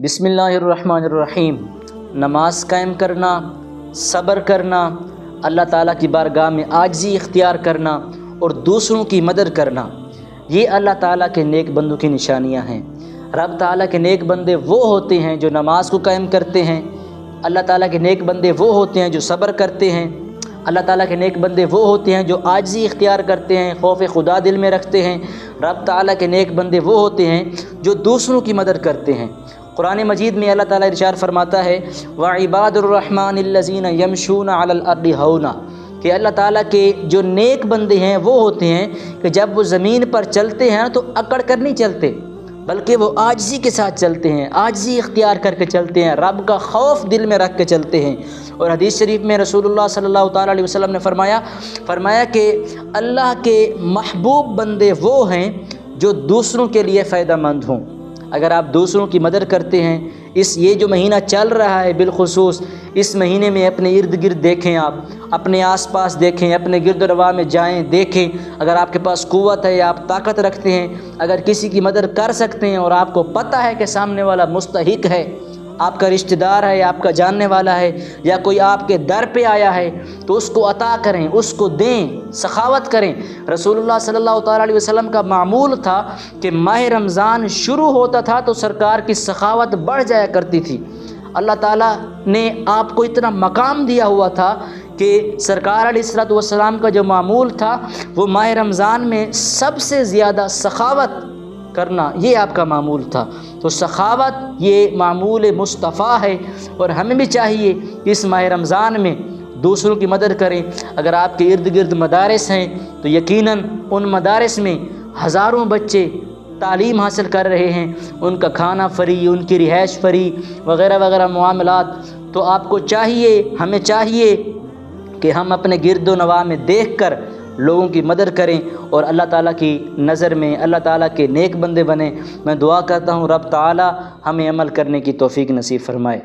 بسم اللہ الرحمن الرحیم۔ نماز قائم کرنا، صبر کرنا، اللہ تعالیٰ کی بارگاہ میں عاجزی اختیار کرنا اور دوسروں کی مدد کرنا، یہ اللہ تعالیٰ کے نیک بندوں کی نشانیاں ہیں۔ رب تعالیٰ کے نیک بندے وہ ہوتے ہیں جو نماز کو قائم کرتے ہیں، اللہ تعالیٰ کے نیک بندے وہ ہوتے ہیں جو صبر کرتے ہیں، اللہ تعالیٰ کے نیک بندے وہ ہوتے ہیں جو عاجزی اختیار کرتے ہیں، خوف خدا دل میں رکھتے ہیں۔ رب تعالیٰ کے نیک بندے وہ ہوتے ہیں جو دوسروں کی مدد کرتے ہیں۔ قرآن مجید میں اللہ تعالیٰ ارشاد فرماتا ہے وَعِبَادُ الرَّحْمَٰنِ الَّذِينَ يَمْشُونَ عَلَى الْأَرْضِ هَوْنًا، کہ اللہ تعالیٰ کے جو نیک بندے ہیں وہ ہوتے ہیں کہ جب وہ زمین پر چلتے ہیں تو اکڑ کر نہیں چلتے، بلکہ وہ عاجزی کے ساتھ چلتے ہیں، عاجزی اختیار کر کے چلتے ہیں، رب کا خوف دل میں رکھ کے چلتے ہیں۔ اور حدیث شریف میں رسول اللہ صلی اللہ تعالیٰ علیہ وسلم نے فرمایا کہ اللہ کے محبوب بندے وہ ہیں جو دوسروں کے لیے فائدہ مند ہوں۔ اگر آپ دوسروں کی مدد کرتے ہیں، یہ جو مہینہ چل رہا ہے بالخصوص، اس مہینے میں اپنے ارد گرد دیکھیں، آپ اپنے آس پاس دیکھیں، اپنے گرد و نواح میں جائیں، دیکھیں، اگر آپ کے پاس قوت ہے یا آپ طاقت رکھتے ہیں، اگر کسی کی مدد کر سکتے ہیں اور آپ کو پتہ ہے کہ سامنے والا مستحق ہے، آپ کا رشتہ دار ہے یا آپ کا جاننے والا ہے یا کوئی آپ کے در پہ آیا ہے، تو اس کو عطا کریں، اس کو دیں، سخاوت کریں۔ رسول اللہ صلی اللہ تعالیٰ علیہ وسلم کا معمول تھا کہ ماہ رمضان شروع ہوتا تھا تو سرکار کی سخاوت بڑھ جایا کرتی تھی۔ اللہ تعالیٰ نے آپ کو اتنا مقام دیا ہوا تھا کہ سرکار علیہ الصلوۃ والسلام کا جو معمول تھا وہ ماہ رمضان میں سب سے زیادہ سخاوت کرنا، یہ آپ کا معمول تھا۔ تو سخاوت یہ معمول مصطفیٰ ہے، اور ہمیں بھی چاہیے کہ اس ماہ رمضان میں دوسروں کی مدد کریں۔ اگر آپ کے ارد گرد مدارس ہیں تو یقیناً ان مدارس میں ہزاروں بچے تعلیم حاصل کر رہے ہیں، ان کا کھانا فری، ان کی رہائش فری وغیرہ وغیرہ معاملات۔ تو آپ کو چاہیے، ہمیں چاہیے کہ ہم اپنے گرد و نواح میں دیکھ کر لوگوں کی مدد کریں اور اللہ تعالیٰ کی نظر میں اللہ تعالیٰ کے نیک بندے بنیں۔ میں دعا کرتا ہوں رب تعالیٰ ہمیں عمل کرنے کی توفیق نصیب فرمائے۔